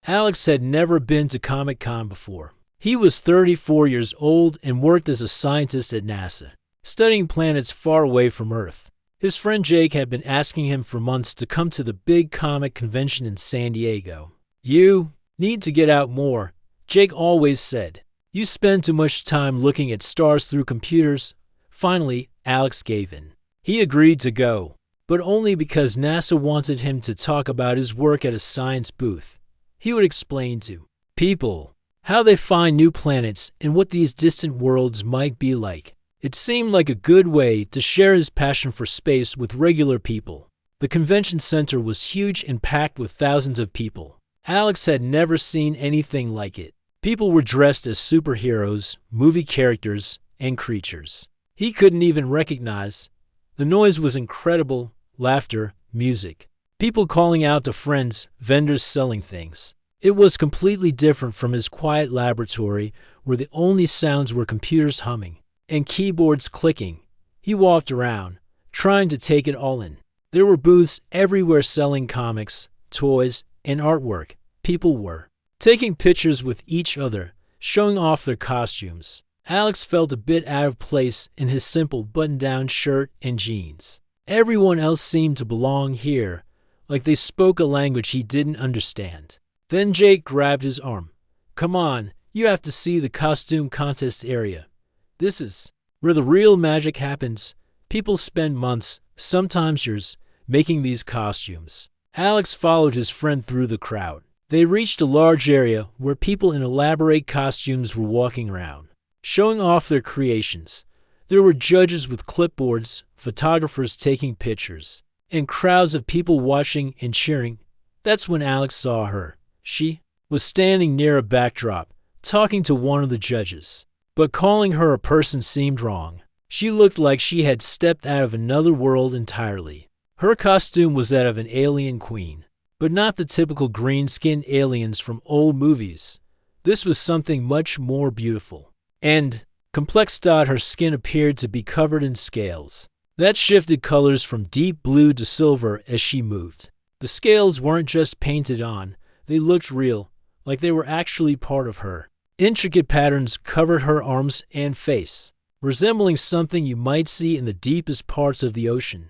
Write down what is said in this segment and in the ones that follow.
Alex had never been to Comic-Con before. He was 34 years old and worked as a scientist at NASA, studying planets far away from Earth. His friend Jake had been asking him for months to come to the big comic convention in San Diego. "You need to get out more," Jake always said. "You spend too much time looking at stars through computers." Finally, Alex gave in. He agreed to go, but only because NASA wanted him to talk about his work at a science booth. He would explain to people how they find new planets and what these distant worlds might be like. It seemed like a good way to share his passion for space with regular people. The convention center was huge and packed with thousands of people. Alex had never seen anything like it. People were dressed as superheroes, movie characters, and creatures he couldn't even recognize. The noise was incredible: laughter, music, people calling out to friends, vendors selling things. It was completely different from his quiet laboratory where the only sounds were computers humming and keyboards clicking. He walked around, trying to take it all in. There were booths everywhere selling comics, toys, and artwork. People were taking pictures with each other, showing off their costumes. Alex felt a bit out of place in his simple button-down shirt and jeans. Everyone else seemed to belong here, like they spoke a language he didn't understand. Then Jake grabbed his arm. "Come on, you have to see the costume contest area. This is where the real magic happens. People spend months, sometimes years, making these costumes." Alex followed his friend through the crowd. They reached a large area where people in elaborate costumes were walking around, showing off their creations. There were judges with clipboards, photographers taking pictures, and crowds of people watching and cheering. That's when Alex saw her. She was standing near a backdrop, talking to one of the judges. But calling her a person seemed wrong. She looked like she had stepped out of another world entirely. Her costume was that of an alien queen, but not the typical green-skinned aliens from old movies. This was something much more beautiful and complex. Her skin appeared to be covered in scales that shifted colors from deep blue to silver as she moved. The scales weren't just painted on, they looked real, like they were actually part of her. Intricate patterns covered her arms and face, resembling something you might see in the deepest parts of the ocean.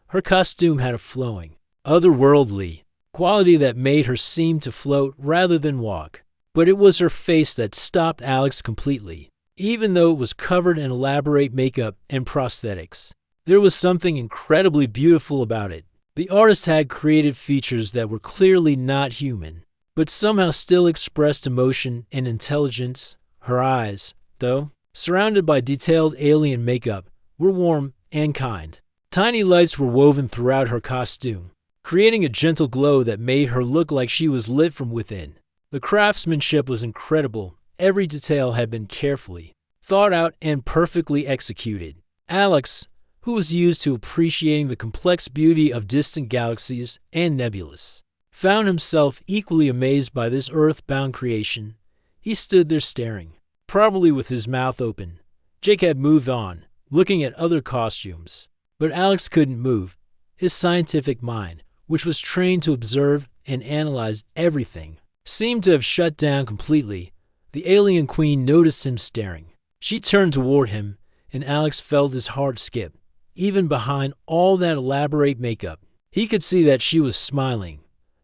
Her costume had a flowing, otherworldly quality that made her seem to float rather than walk. But it was her face that stopped Alex completely. Even though it was covered in elaborate makeup and prosthetics, there was something incredibly beautiful about it. The artist had created features that were clearly not human, but somehow still expressed emotion and intelligence. Her eyes, though, surrounded by detailed alien makeup, were warm and kind. Tiny lights were woven throughout her costume, creating a gentle glow that made her look like she was lit from within. The craftsmanship was incredible. Every detail had been carefully thought out and perfectly executed. Alex, who was used to appreciating the complex beauty of distant galaxies and nebulas, found himself equally amazed by this earth-bound creation. He stood there staring, probably with his mouth open. Jake had moved on, looking at other costumes, but Alex couldn't move. His scientific mind, which was trained to observe and analyze everything, seemed to have shut down completely. The alien queen noticed him staring. She turned toward him, and Alex felt his heart skip. Even behind all that elaborate makeup, he could see that she was smiling.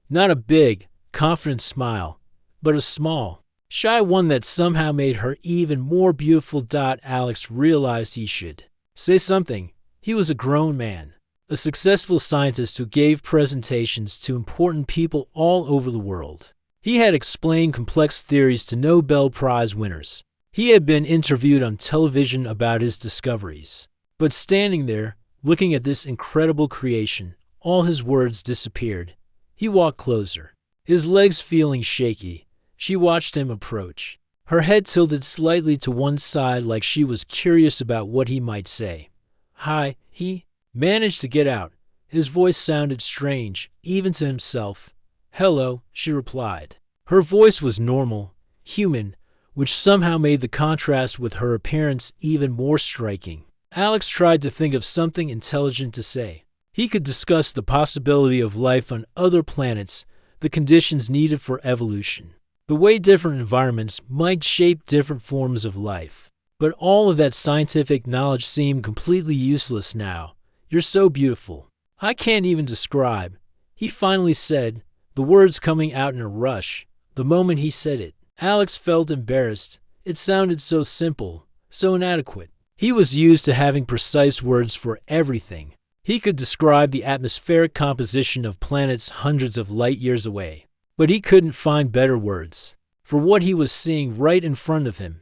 Not a big, confident smile, but a small, shy one that somehow made her even more beautiful. Alex realized he should say something. He was a grown man, a successful scientist who gave presentations to important people all over the world. He had explained complex theories to Nobel Prize winners. He had been interviewed on television about his discoveries. But standing there, looking at this incredible creation, all his words disappeared. He walked closer, his legs feeling shaky. She watched him approach, her head tilted slightly to one side like she was curious about what he might say. "Hi," he managed to get out. His voice sounded strange, even to himself. "Hello," she replied. Her voice was normal, human, which somehow made the contrast with her appearance even more striking. Alex tried to think of something intelligent to say. He could discuss the possibility of life on other planets, the conditions needed for evolution, the way different environments might shape different forms of life. But all of that scientific knowledge seemed completely useless now. You're so beautiful. I can't even describe, he finally said, the words coming out in a rush. The moment he said it, Alex felt embarrassed. It sounded so simple, so inadequate. He was used to having precise words for everything. He could describe the atmospheric composition of planets hundreds of light years away, but he couldn't find better words for what he was seeing right in front of him.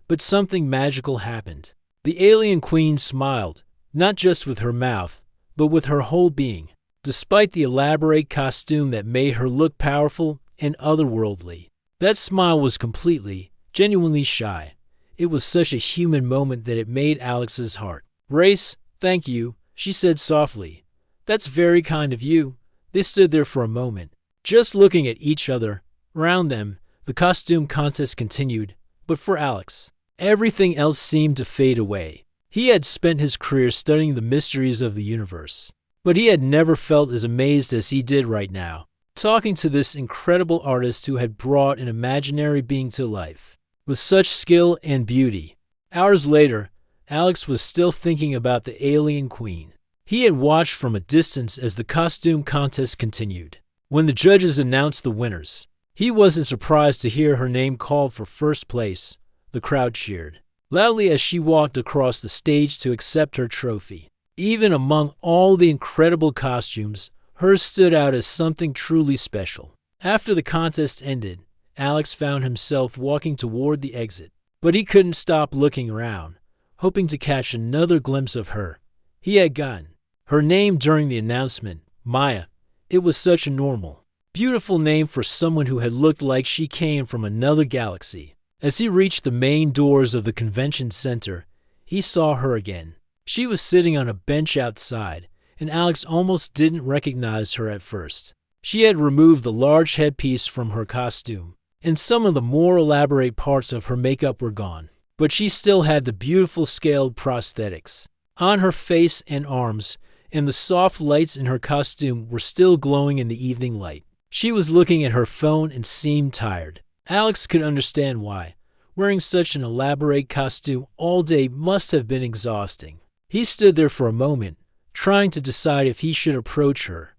But something magical happened. The alien queen smiled, not just with her mouth, but with her whole being. Despite the elaborate costume that made her look powerful and otherworldly, that smile was completely, genuinely shy. It was such a human moment that it made Alex's heart race. Thank you, she said softly. That's very kind of you. They stood there for a moment, just looking at each other. Around them, the costume contest continued, but for Alex, everything else seemed to fade away. He had spent his career studying the mysteries of the universe, but he had never felt as amazed as he did right now, talking to this incredible artist who had brought an imaginary being to life with such skill and beauty. Hours later, Alex was still thinking about the alien queen. He had watched from a distance as the costume contest continued. When the judges announced the winners, he wasn't surprised to hear her name called for first place. The crowd cheered loudly as she walked across the stage to accept her trophy. Even among all the incredible costumes, hers stood out as something truly special. After the contest ended, Alex found himself walking toward the exit, but he couldn't stop looking around, hoping to catch another glimpse of her. He had gotten her name during the announcement, Maya. It was such a normal, beautiful name for someone who had looked like she came from another galaxy. As he reached the main doors of the convention center, he saw her again. She was sitting on a bench outside, and Alex almost didn't recognize her at first. She had removed the large headpiece from her costume, and some of the more elaborate parts of her makeup were gone. But she still had the beautiful scaled prosthetics on her face and arms, and the soft lights in her costume were still glowing in the evening light. She was looking at her phone and seemed tired. Alex could understand why. Wearing such an elaborate costume all day must have been exhausting. He stood there for a moment, trying to decide if he should approach her.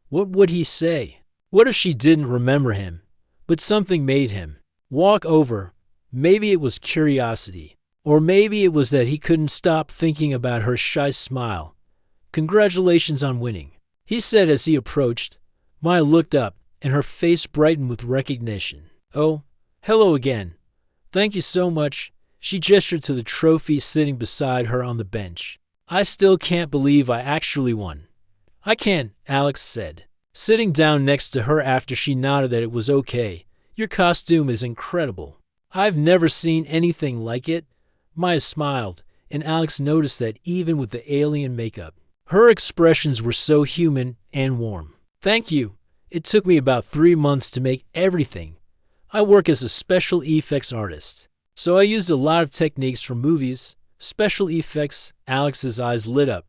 What would he say? What if she didn't remember him? But something made him walk over. Maybe it was curiosity, or maybe it was that he couldn't stop thinking about her shy smile. Congratulations on winning, he said as he approached. Maya looked up, and her face brightened with recognition. Oh, hello again. Thank you so much. She gestured to the trophy sitting beside her on the bench. I still can't believe I actually won. I can't, Alex said, sitting down next to her after she nodded that it was okay. Your costume is incredible. I've never seen anything like it. Maya smiled, and Alex noticed that even with the alien makeup, her expressions were so human and warm. Thank you. It took me about 3 months to make everything. I work as a special effects artist, so I used a lot of techniques from movies. Special effects. Alex's eyes lit up.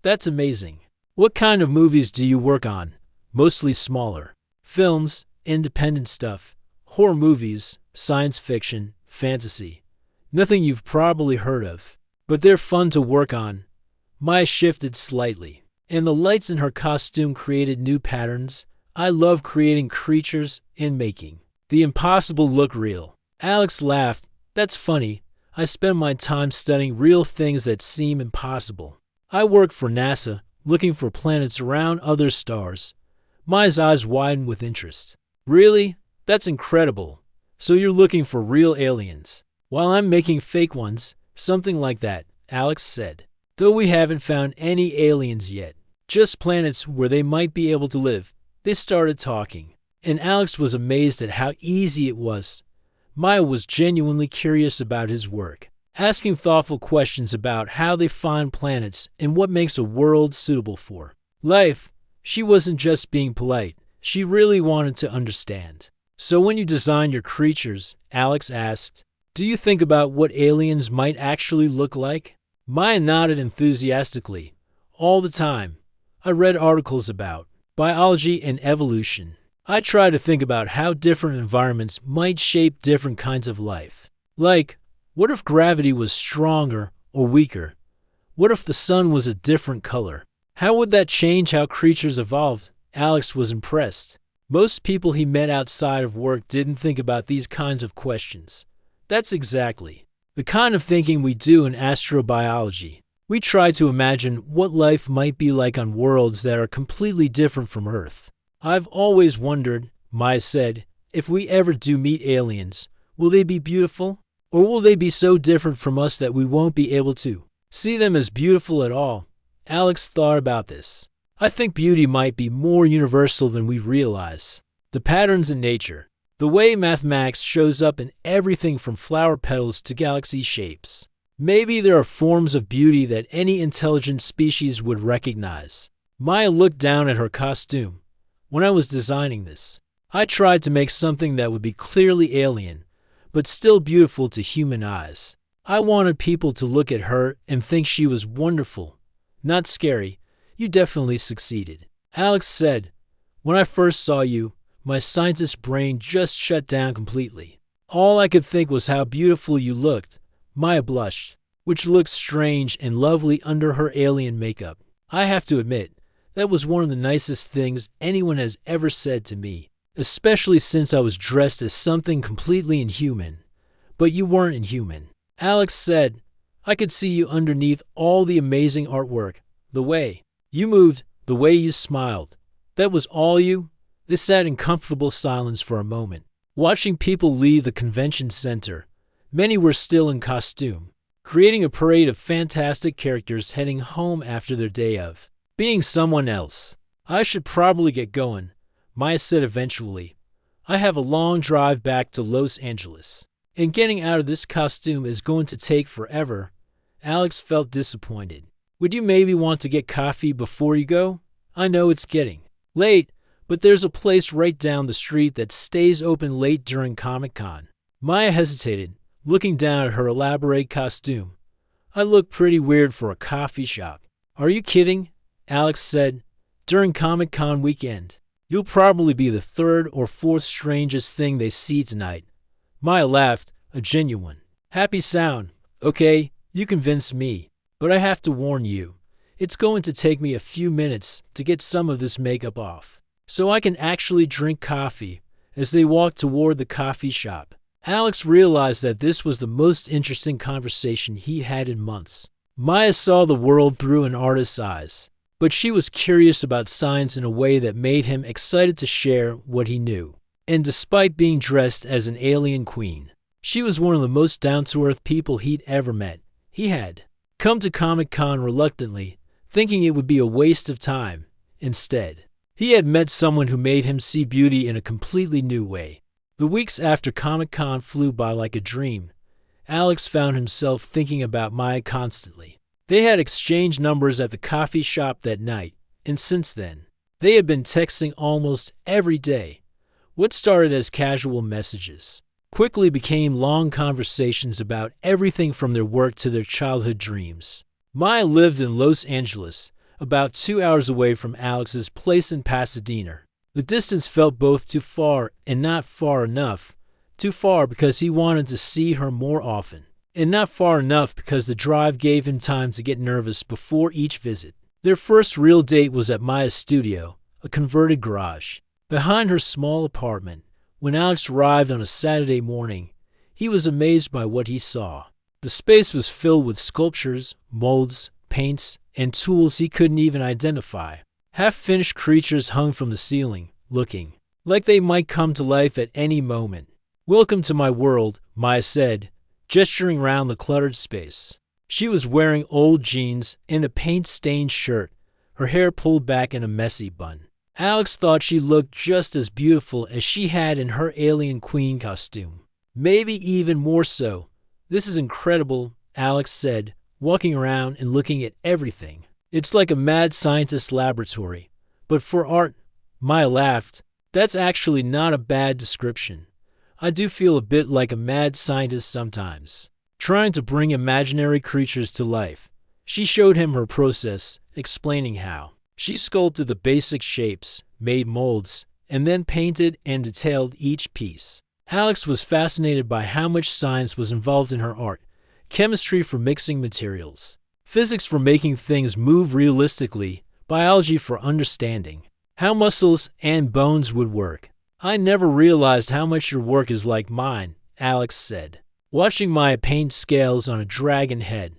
That's amazing. What kind of movies do you work on? Mostly smaller films, independent stuff, horror movies, science fiction, fantasy. Nothing you've probably heard of, but they're fun to work on. Maya shifted slightly, and the lights in her costume created new patterns. I love creating creatures and making the impossible look real. Alex laughed. That's funny. I spend my time studying real things that seem impossible. I work for NASA, looking for planets around other stars. Maya's eyes widened with interest. Really? That's incredible. So you're looking for real aliens, while I'm making fake ones, something like that, Alex said. Though we haven't found any aliens yet, just planets where they might be able to live. They started talking, and Alex was amazed at how easy it was. Maya was genuinely curious about his work, asking thoughtful questions about how they find planets and what makes a world suitable for life. She wasn't just being polite, she really wanted to understand. So when you design your creatures, Alex asked, do you think about what aliens might actually look like? Maya nodded enthusiastically. All the time. I read articles about biology and evolution. I try to think about how different environments might shape different kinds of life. Like, what if gravity was stronger or weaker? What if the sun was a different color? How would that change how creatures evolved? Alex was impressed. Most people he met outside of work didn't think about these kinds of questions. That's exactly the kind of thinking we do in astrobiology. We try to imagine what life might be like on worlds that are completely different from Earth. I've always wondered, Maya said, if we ever do meet aliens, will they be beautiful? Or will they be so different from us that we won't be able to see them as beautiful at all? Alex thought about this. I think beauty might be more universal than we realize. The patterns in nature, the way mathematics shows up in everything from flower petals to galaxy shapes. Maybe there are forms of beauty that any intelligent species would recognize. Maya looked down at her costume. When I was designing this, I tried to make something that would be clearly alien, but still beautiful to human eyes. I wanted people to look at her and think she was wonderful, not scary. You definitely succeeded. Alex said, when I first saw you, my scientist brain just shut down completely. All I could think was how beautiful you looked. Maya blushed, which looked strange and lovely under her alien makeup. I have to admit, that was one of the nicest things anyone has ever said to me, especially since I was dressed as something completely inhuman. But you weren't inhuman. Alex said, I could see you underneath all the amazing artwork, the way you moved, the way you smiled. That was all you? They sat in comfortable silence for a moment, watching people leave the convention center. Many were still in costume, creating a parade of fantastic characters heading home after their day of being someone else. I should probably get going, Maya said eventually. I have a long drive back to Los Angeles, and getting out of this costume is going to take forever. Alex felt disappointed. Would you maybe want to get coffee before you go? I know it's getting late, but there's a place right down the street that stays open late during Comic-Con. Maya hesitated, looking down at her elaborate costume. I look pretty weird for a coffee shop. Are you kidding? Alex said. During Comic-Con weekend, you'll probably be the third or fourth strangest thing they see tonight. Maya laughed, a genuine, happy sound. Okay, you convinced me, but I have to warn you. It's going to take me a few minutes to get some of this makeup off, so I can actually drink coffee. As they walked toward the coffee shop, Alex realized that this was the most interesting conversation he had in months. Maya saw the world through an artist's eyes, but she was curious about science in a way that made him excited to share what he knew. And despite being dressed as an alien queen, she was one of the most down-to-earth people he'd ever met. He had come to Comic-Con reluctantly, thinking it would be a waste of time. Instead, he had met someone who made him see beauty in a completely new way. The weeks after Comic-Con flew by like a dream. Alex found himself thinking about Maya constantly. They had exchanged numbers at the coffee shop that night, and since then, they had been texting almost every day. What started as casual messages quickly became long conversations about everything from their work to their childhood dreams. Maya lived in Los Angeles, about 2 hours away from Alex's place in Pasadena. The distance felt both too far and not far enough. Too far because he wanted to see her more often, and not far enough because the drive gave him time to get nervous before each visit. Their first real date was at Maya's studio, a converted garage, behind her small apartment. When Alex arrived on a Saturday morning, he was amazed by what he saw. The space was filled with sculptures, molds, paints, and tools he couldn't even identify. Half-finished creatures hung from the ceiling, looking like they might come to life at any moment. Welcome to my world, Maya said, gesturing around the cluttered space. She was wearing old jeans and a paint-stained shirt, her hair pulled back in a messy bun. Alex thought she looked just as beautiful as she had in her alien queen costume. Maybe even more so. This is incredible, Alex said, walking around and looking at everything. It's like a mad scientist laboratory. But for art, Maya laughed. That's actually not a bad description. I do feel a bit like a mad scientist sometimes, trying to bring imaginary creatures to life. She showed him her process, explaining how she sculpted the basic shapes, made molds, and then painted and detailed each piece. Alex was fascinated by how much science was involved in her art: chemistry for mixing materials, physics for making things move realistically, biology for understanding how muscles and bones would work. "I never realized how much your work is like mine," Alex said, watching Maya paint scales on a dragon head.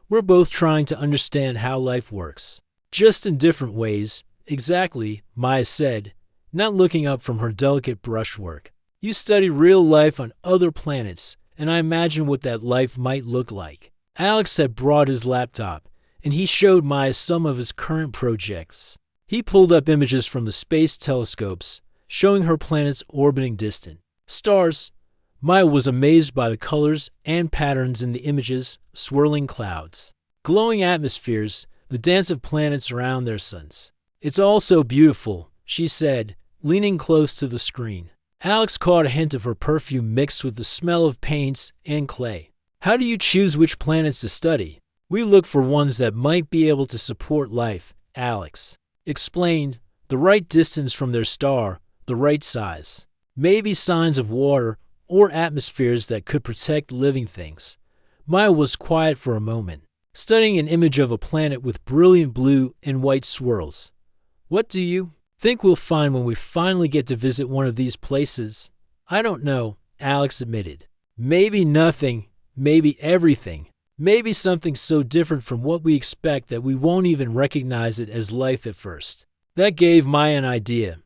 "We're both trying to understand how life works, just in different ways." "Exactly," Maya said, not looking up from her delicate brushwork. "You study real life on other planets, and I imagine what that life might look like." Alex had brought his laptop, and he showed Maya some of his current projects. He pulled up images from the space telescopes, showing her planets orbiting distant stars. Maya was amazed by the colors and patterns in the images: swirling clouds, glowing atmospheres, the dance of planets around their suns. "It's all so beautiful," she said, leaning close to the screen. Alex caught a hint of her perfume mixed with the smell of paints and clay. "How do you choose which planets to study?" "We look for ones that might be able to support life," Alex explained. "The right distance from their star, the right size, maybe signs of water or atmospheres that could protect living things." Maya was quiet for a moment, studying an image of a planet with brilliant blue and white swirls. "What do you think we'll find when we finally get to visit one of these places?" "I don't know," Alex admitted. "Maybe nothing, maybe everything. Maybe something so different from what we expect that we won't even recognize it as life at first." That gave Maya an idea.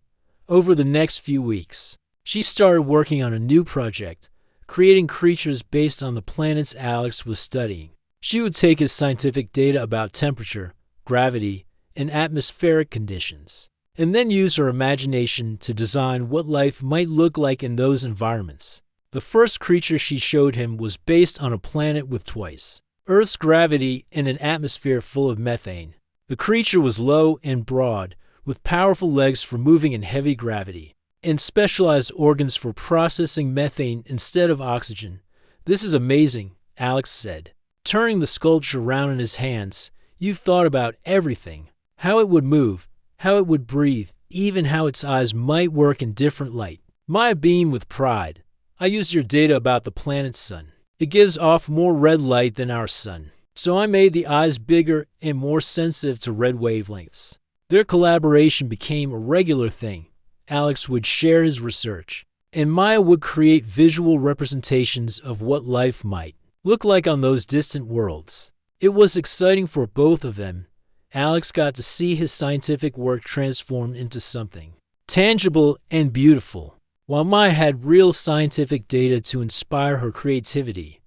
Over the next few weeks, she started working on a new project, creating creatures based on the planets Alex was studying. She would take his scientific data about temperature, gravity, and atmospheric conditions, and then use her imagination to design what life might look like in those environments. The first creature she showed him was based on a planet with twice Earth's gravity and an atmosphere full of methane. The creature was low and broad, with powerful legs for moving in heavy gravity, and specialized organs for processing methane instead of oxygen. "This is amazing," Alex said, turning the sculpture around in his hands. "You've thought about everything. How it would move, how it would breathe, even how its eyes might work in different light." Maya beamed with pride. "I used your data about the planet's sun. It gives off more red light than our sun, so I made the eyes bigger and more sensitive to red wavelengths." Their collaboration became a regular thing. Alex would share his research, and Maya would create visual representations of what life might look like on those distant worlds. It was exciting for both of them. Alex got to see his scientific work transformed into something tangible and beautiful, while Maya had real scientific data to inspire her creativity.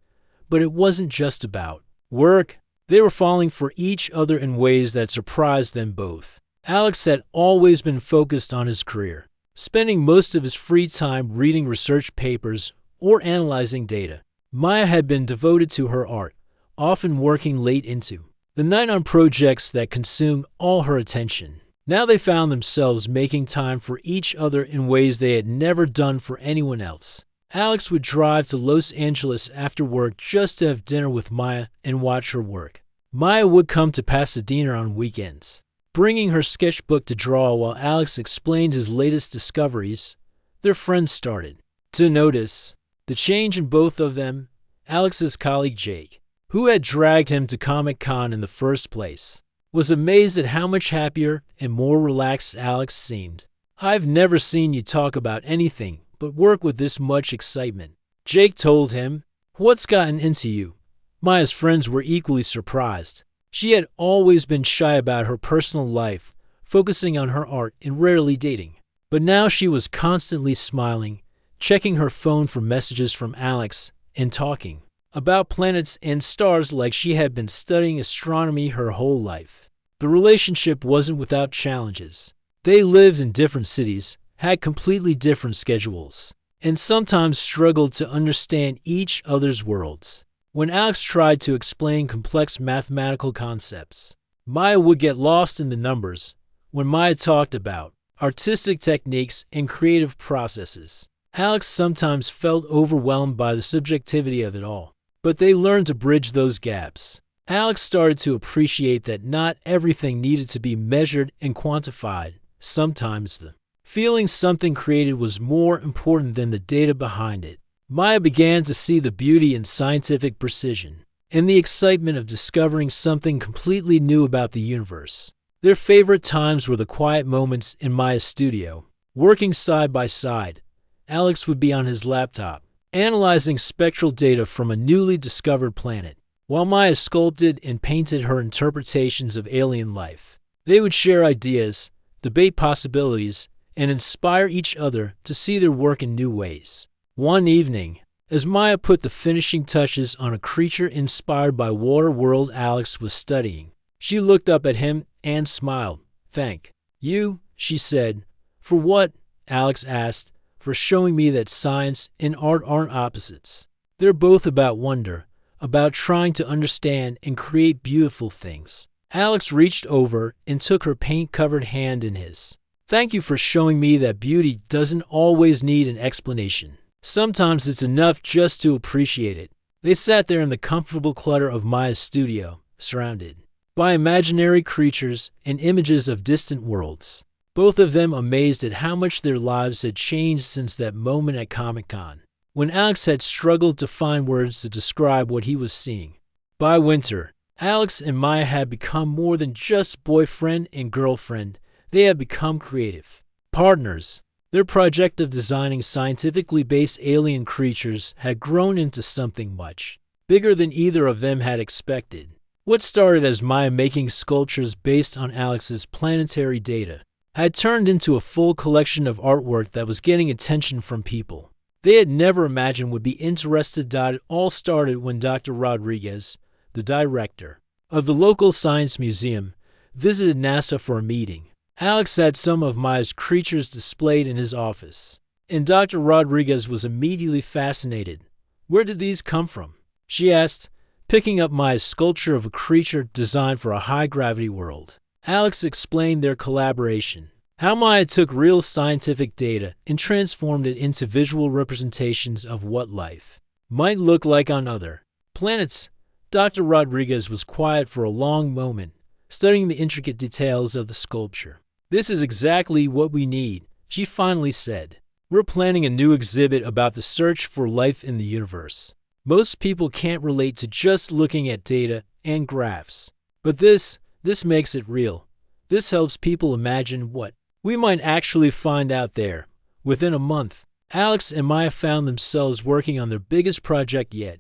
But it wasn't just about work. They were falling for each other in ways that surprised them both. Alex had always been focused on his career, spending most of his free time reading research papers or analyzing data. Maya had been devoted to her art, often working late into the night on projects that consumed all her attention. Now they found themselves making time for each other in ways they had never done for anyone else. Alex would drive to Los Angeles after work just to have dinner with Maya and watch her work. Maya would come to Pasadena on weekends, bringing her sketchbook to draw while Alex explained his latest discoveries. Their friends started to notice the change in both of them. Alex's colleague Jake, who had dragged him to Comic-Con in the first place, was amazed at how much happier and more relaxed Alex seemed. "I've never seen you talk about anything but work with this much excitement," Jake told him. "What's gotten into you?" Maya's friends were equally surprised. She had always been shy about her personal life, focusing on her art and rarely dating. But now she was constantly smiling, checking her phone for messages from Alex, and talking about planets and stars like she had been studying astronomy her whole life. The relationship wasn't without challenges. They lived in different cities, had completely different schedules, and sometimes struggled to understand each other's worlds. When Alex tried to explain complex mathematical concepts, Maya would get lost in the numbers. When Maya talked about artistic techniques and creative processes, Alex sometimes felt overwhelmed by the subjectivity of it all. But they learned to bridge those gaps. Alex started to appreciate that not everything needed to be measured and quantified. Sometimes the Feeling something created was more important than the data behind it. Maya began to see the beauty in scientific precision and the excitement of discovering something completely new about the universe. Their favorite times were the quiet moments in Maya's studio. Working side by side, Alex would be on his laptop, analyzing spectral data from a newly discovered planet, while Maya sculpted and painted her interpretations of alien life. They would share ideas, debate possibilities, and inspire each other to see their work in new ways. One evening, as Maya put the finishing touches on a creature inspired by water world Alex was studying, she looked up at him and smiled. "Thank you," she said. "For what?" Alex asked. "For showing me that science and art aren't opposites. They're both about wonder, about trying to understand and create beautiful things." Alex reached over and took her paint-covered hand in his. "Thank you for showing me that beauty doesn't always need an explanation. Sometimes it's enough just to appreciate it." They sat there in the comfortable clutter of Maya's studio, surrounded by imaginary creatures and images of distant worlds, both of them amazed at how much their lives had changed since that moment at Comic-Con, when Alex had struggled to find words to describe what he was seeing. By winter, Alex and Maya had become more than just boyfriend and girlfriend. They had become creative partners. Their project of designing scientifically based alien creatures had grown into something much bigger than either of them had expected. What started as Maya making sculptures based on Alex's planetary data had turned into a full collection of artwork that was getting attention from people they had never imagined would be interested. It all started when Dr. Rodriguez, the director of the local science museum, visited NASA for a meeting. Alex had some of Maya's creatures displayed in his office, and Dr. Rodriguez was immediately fascinated. "Where did these come from?" she asked, picking up Maya's sculpture of a creature designed for a high-gravity world. Alex explained their collaboration, how Maya took real scientific data and transformed it into visual representations of what life might look like on other planets. Dr. Rodriguez was quiet for a long moment, studying the intricate details of the sculpture. "This is exactly what we need," she finally said. "We're planning a new exhibit about the search for life in the universe. Most people can't relate to just looking at data and graphs. But this makes it real. This helps people imagine what we might actually find out there." Within a month, Alex and Maya found themselves working on their biggest project yet,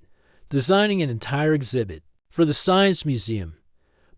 designing an entire exhibit for the Science Museum.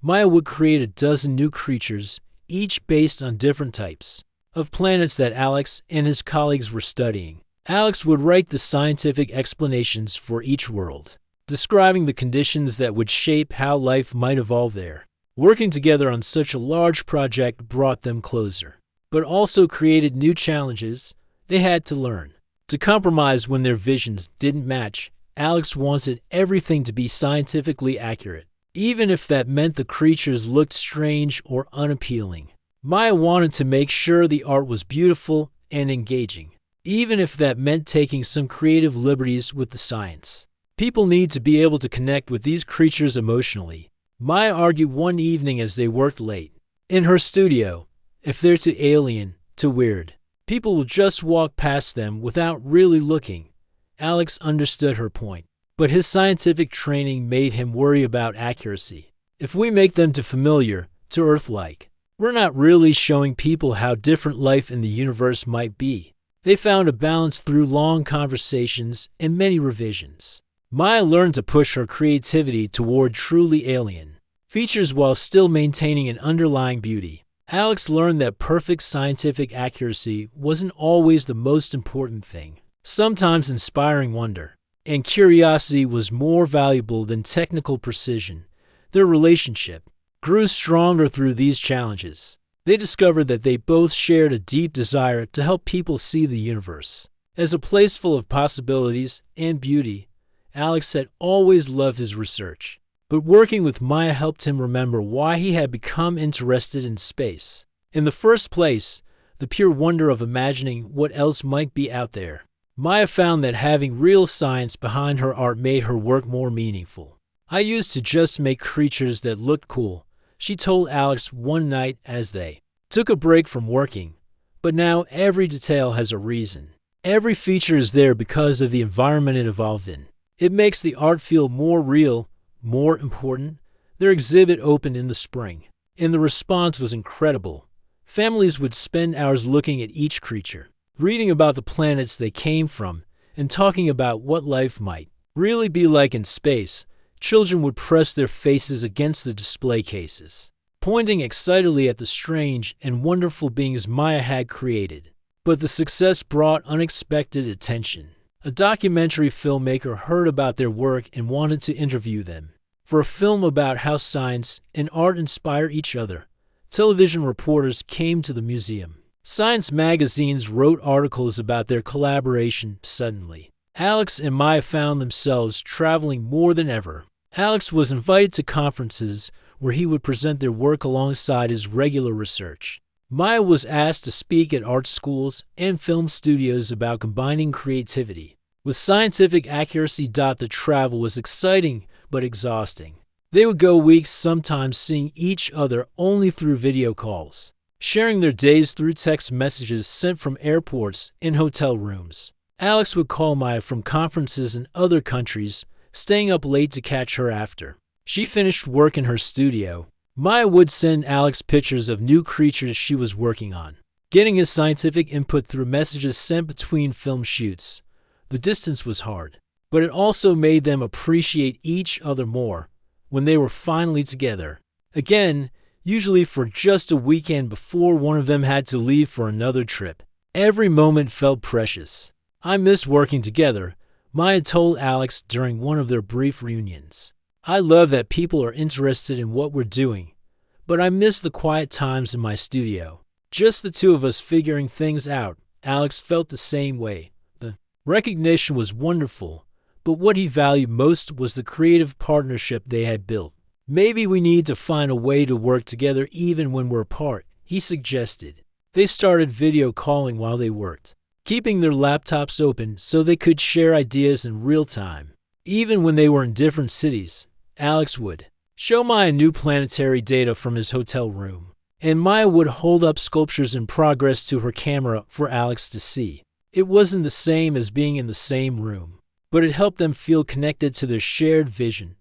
Maya would create a dozen new creatures, each based on different types of planets that Alex and his colleagues were studying. Alex would write the scientific explanations for each world, describing the conditions that would shape how life might evolve there. Working together on such a large project brought them closer, but also created new challenges they had to learn to compromise when their visions didn't match. Alex wanted everything to be scientifically accurate, even if that meant the creatures looked strange or unappealing. Maya wanted to make sure the art was beautiful and engaging, even if that meant taking some creative liberties with the science. People need to be able to connect with these creatures emotionally, Maya argued one evening as they worked late in her studio. If they're too alien, too weird, people will just walk past them without really looking. Alex understood her point, but his scientific training made him worry about accuracy. If we make them too familiar, too Earth-like, we're not really showing people how different life in the universe might be. They found a balance through long conversations and many revisions. Maya learned to push her creativity toward truly alien features while still maintaining an underlying beauty. Alex learned that perfect scientific accuracy wasn't always the most important thing. Sometimes inspiring wonder and curiosity was more valuable than technical precision. Their relationship grew stronger through these challenges. They discovered that they both shared a deep desire to help people see the universe as a place full of possibilities and beauty. Alex had always loved his research, but working with Maya helped him remember why he had become interested in space. In the first place, the pure wonder of imagining what else might be out there. Maya found that having real science behind her art made her work more meaningful. "I used to just make creatures that looked cool," she told Alex one night as they took a break from working. But now every detail has a reason. Every feature is there because of the environment it evolved in. It makes the art feel more real, more important. Their exhibit opened in the spring, and the response was incredible. Families would spend hours looking at each creature, reading about the planets they came from, and talking about what life might really be like in space. Children would press their faces against the display cases, pointing excitedly at the strange and wonderful beings Maya had created. But the success brought unexpected attention. A documentary filmmaker heard about their work and wanted to interview them. For a film about how science and art inspire each other, television reporters came to the museum. Science magazines wrote articles about their collaboration. Suddenly, Alex and Maya found themselves traveling more than ever. Alex was invited to conferences where he would present their work alongside his regular research. Maya was asked to speak at art schools and film studios about combining creativity with scientific accuracy. The travel was exciting but exhausting. They would go weeks sometimes seeing each other only through video calls, sharing their days through text messages sent from airports and hotel rooms. Alex would call Maya from conferences in other countries, staying up late to catch her after she finished work in her studio. Maya would send Alex pictures of new creatures she was working on, getting his scientific input through messages sent between film shoots. The distance was hard, but it also made them appreciate each other more when they were finally together. Again, usually for just a weekend before one of them had to leave for another trip. Every moment felt precious. "I miss working together," Maya told Alex during one of their brief reunions. "I love that people are interested in what we're doing, but I miss the quiet times in my studio. Just the two of us figuring things out." Alex felt the same way. The recognition was wonderful, but what he valued most was the creative partnership they had built. "Maybe we need to find a way to work together even when we're apart," he suggested. They started video calling while they worked, keeping their laptops open so they could share ideas in real time. Even when they were in different cities, Alex would show Maya new planetary data from his hotel room, and Maya would hold up sculptures in progress to her camera for Alex to see. It wasn't the same as being in the same room, but it helped them feel connected to their shared vision.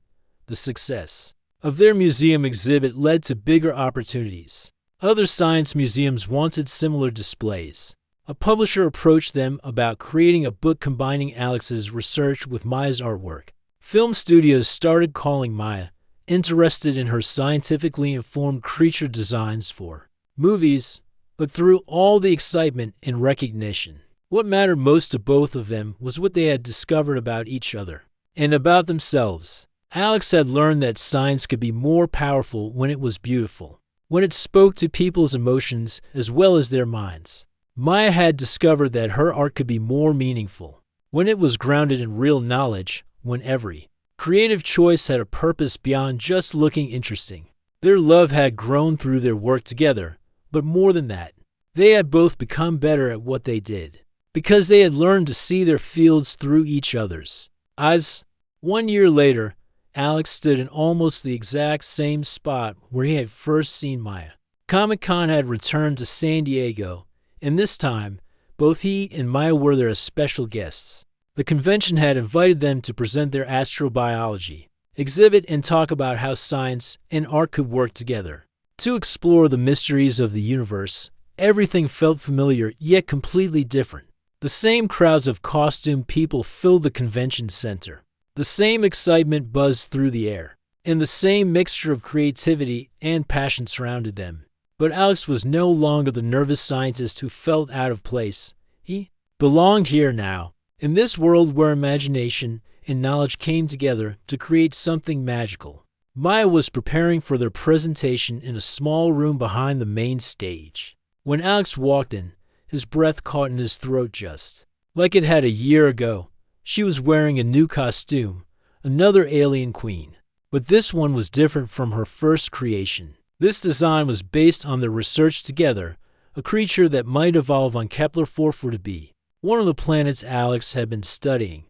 The success of their museum exhibit led to bigger opportunities. Other science museums wanted similar displays. A publisher approached them about creating a book combining Alex's research with Maya's artwork. Film studios started calling Maya, interested in her scientifically informed creature designs for movies. But through all the excitement and recognition, what mattered most to both of them was what they had discovered about each other and about themselves. Alex had learned that science could be more powerful when it was beautiful, when it spoke to people's emotions as well as their minds. Maya had discovered that her art could be more meaningful when it was grounded in real knowledge, when every creative choice had a purpose beyond just looking interesting. Their love had grown through their work together, but more than that, they had both become better at what they did, because they had learned to see their fields through each other's eyes. 1 year later, Alex stood in almost the exact same spot where he had first seen Maya. Comic-Con had returned to San Diego, and this time, both he and Maya were there as special guests. The convention had invited them to present their astrobiology exhibit and talk about how science and art could work together to explore the mysteries of the universe. Everything felt familiar yet completely different. The same crowds of costumed people filled the convention center. The same excitement buzzed through the air, and the same mixture of creativity and passion surrounded them. But Alex was no longer the nervous scientist who felt out of place. He belonged here now, in this world where imagination and knowledge came together to create something magical. Maya was preparing for their presentation in a small room behind the main stage. When Alex walked in, his breath caught in his throat just like it had a year ago. She was wearing a new costume, another alien queen. But this one was different from her first creation. This design was based on their research together, a creature that might evolve on Kepler-4b, one of the planets Alex had been studying.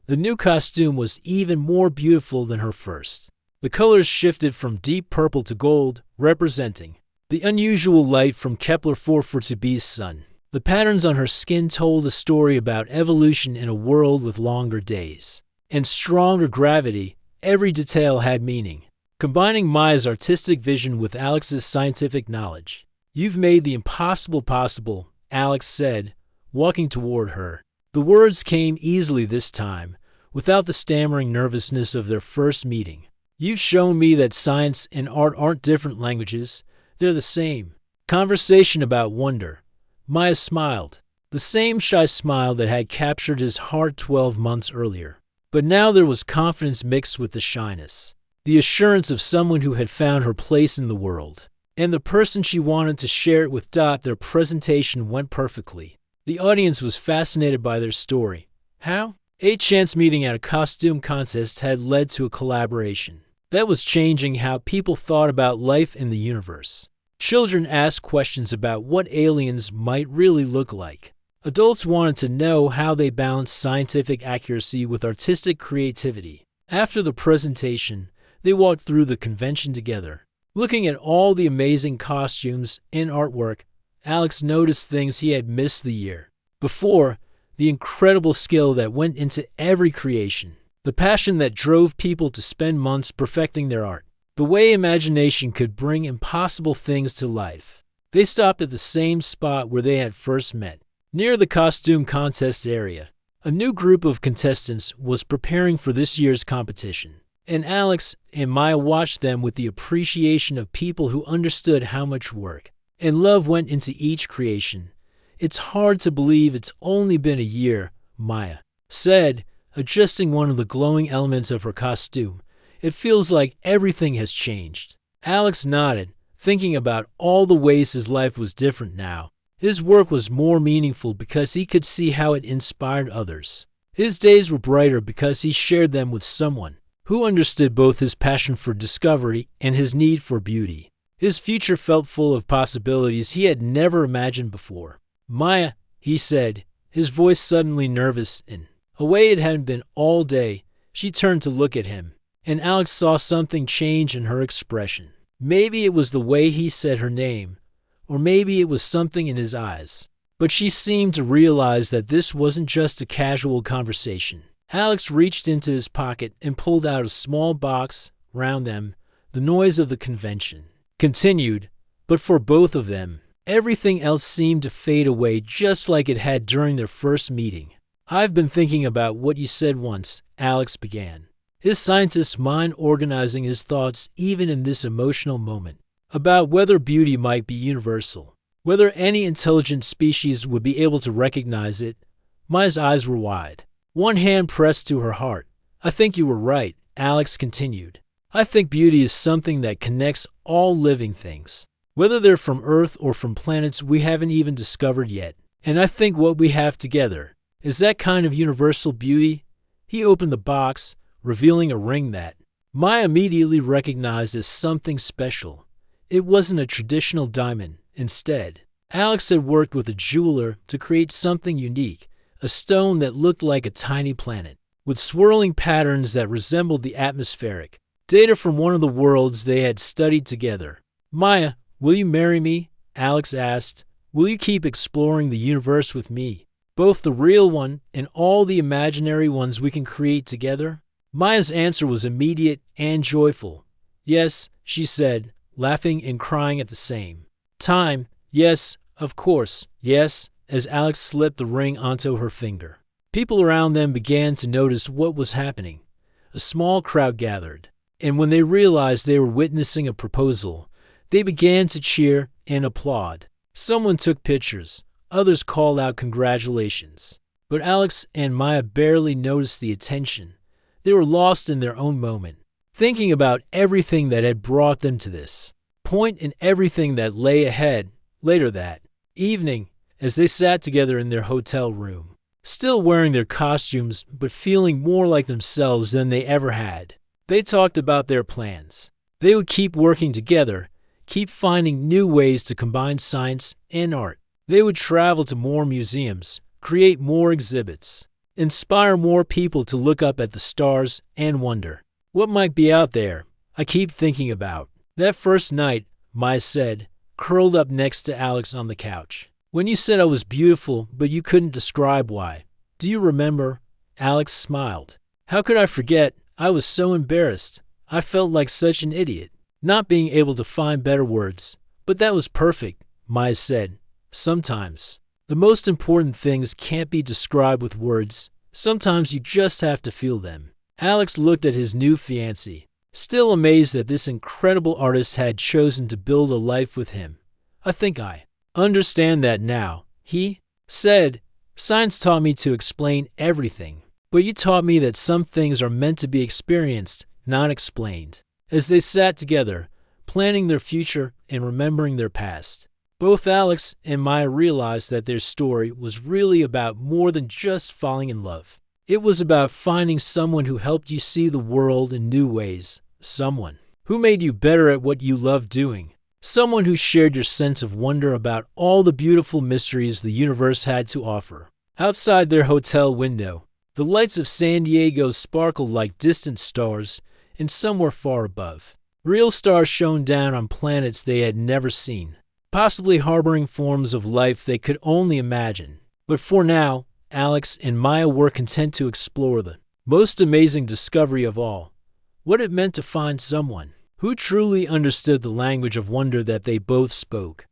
The new costume was even more beautiful than her first. The colors shifted from deep purple to gold, representing the unusual light from Kepler-4b's sun. The patterns on her skin told a story about evolution in a world with longer days and stronger gravity. Every detail had meaning. Combining Maya's artistic vision with Alex's scientific knowledge. "You've made the impossible possible," Alex said, walking toward her. The words came easily this time, without the stammering nervousness of their first meeting. "You've shown me that science and art aren't different languages. They're the same." Conversation about wonder. Maya smiled, the same shy smile that had captured his heart 12 months earlier. But now there was confidence mixed with the shyness, the assurance of someone who had found her place in the world, and the person she wanted to share it with. Their presentation went perfectly. The audience was fascinated by their story. How? A chance meeting at a costume contest had led to a collaboration that was changing how people thought about life in the universe. Children asked questions about what aliens might really look like. Adults wanted to know how they balanced scientific accuracy with artistic creativity. After the presentation, they walked through the convention together. Looking at all the amazing costumes and artwork, Alex noticed things he had missed the year before: the incredible skill that went into every creation, the passion that drove people to spend months perfecting their art, the way imagination could bring impossible things to life. They stopped at the same spot where they had first met, near the costume contest area. A new group of contestants was preparing for this year's competition, and Alex and Maya watched them with the appreciation of people who understood how much work and love went into each creation. "It's hard to believe it's only been a year," Maya said, adjusting one of the glowing elements of her costume. "It feels like everything has changed." Alex nodded, thinking about all the ways his life was different now. His work was more meaningful because he could see how it inspired others. His days were brighter because he shared them with someone who understood both his passion for discovery and his need for beauty. His future felt full of possibilities he had never imagined before. "Maya," he said, his voice suddenly nervous in a way it hadn't been all day. She turned to look at him, and Alex saw something change in her expression. Maybe it was the way he said her name, or maybe it was something in his eyes. But she seemed to realize that this wasn't just a casual conversation. Alex reached into his pocket and pulled out a small box. Round them, the noise of the convention continued, but for both of them, everything else seemed to fade away just like it had during their first meeting. "I've been thinking about what you said once," Alex began, his scientist's mind organizing his thoughts even in this emotional moment, "about whether beauty might be universal, whether any intelligent species would be able to recognize it." Maya's eyes were wide, one hand pressed to her heart. "I think you were right," Alex continued. "I think beauty is something that connects all living things, whether they're from Earth or from planets we haven't even discovered yet. And I think what we have together is that kind of universal beauty." He opened the box, revealing a ring that Maya immediately recognized as something special. It wasn't a traditional diamond. Instead, Alex had worked with a jeweler to create something unique, a stone that looked like a tiny planet, with swirling patterns that resembled the atmospheric data from one of the worlds they had studied together. "Maya, will you marry me?" Alex asked. "Will you keep exploring the universe with me, both the real one and all the imaginary ones we can create together?" Maya's answer was immediate and joyful. "Yes," she said, laughing and crying at the same time. "Yes, of course, yes," as Alex slipped the ring onto her finger. People around them began to notice what was happening. A small crowd gathered, and when they realized they were witnessing a proposal, they began to cheer and applaud. Someone took pictures, others called out congratulations. But Alex and Maya barely noticed the attention. They were lost in their own moment, thinking about everything that had brought them to this point and everything that lay ahead. Later that evening, as they sat together in their hotel room, still wearing their costumes but feeling more like themselves than they ever had, they talked about their plans. They would keep working together, keep finding new ways to combine science and art. They would travel to more museums, create more exhibits, inspire more people to look up at the stars and wonder what might be out there. "I keep thinking about that first night," Maya said, curled up next to Alex on the couch. When you said I was beautiful, but you couldn't describe why. Do you remember? Alex smiled. How could I forget? I was so embarrassed. I felt like such an idiot, not being able to find better words. But that was perfect, Maya said. Sometimes the most important things can't be described with words. Sometimes you just have to feel them. Alex looked at his new fiancée, still amazed that this incredible artist had chosen to build a life with him. I think I understand that now, he said. Science taught me to explain everything, but you taught me that some things are meant to be experienced, not explained. As they sat together, planning their future and remembering their past, both Alex and Maya realized that their story was really about more than just falling in love. It was about finding someone who helped you see the world in new ways, someone who made you better at what you loved doing, someone who shared your sense of wonder about all the beautiful mysteries the universe had to offer. Outside their hotel window, the lights of San Diego sparkled like distant stars, and some were far above. Real stars shone down on planets they had never seen, possibly harboring forms of life they could only imagine. But for now, Alex and Maya were content to explore the most amazing discovery of all, what it meant to find someone who truly understood the language of wonder that they both spoke.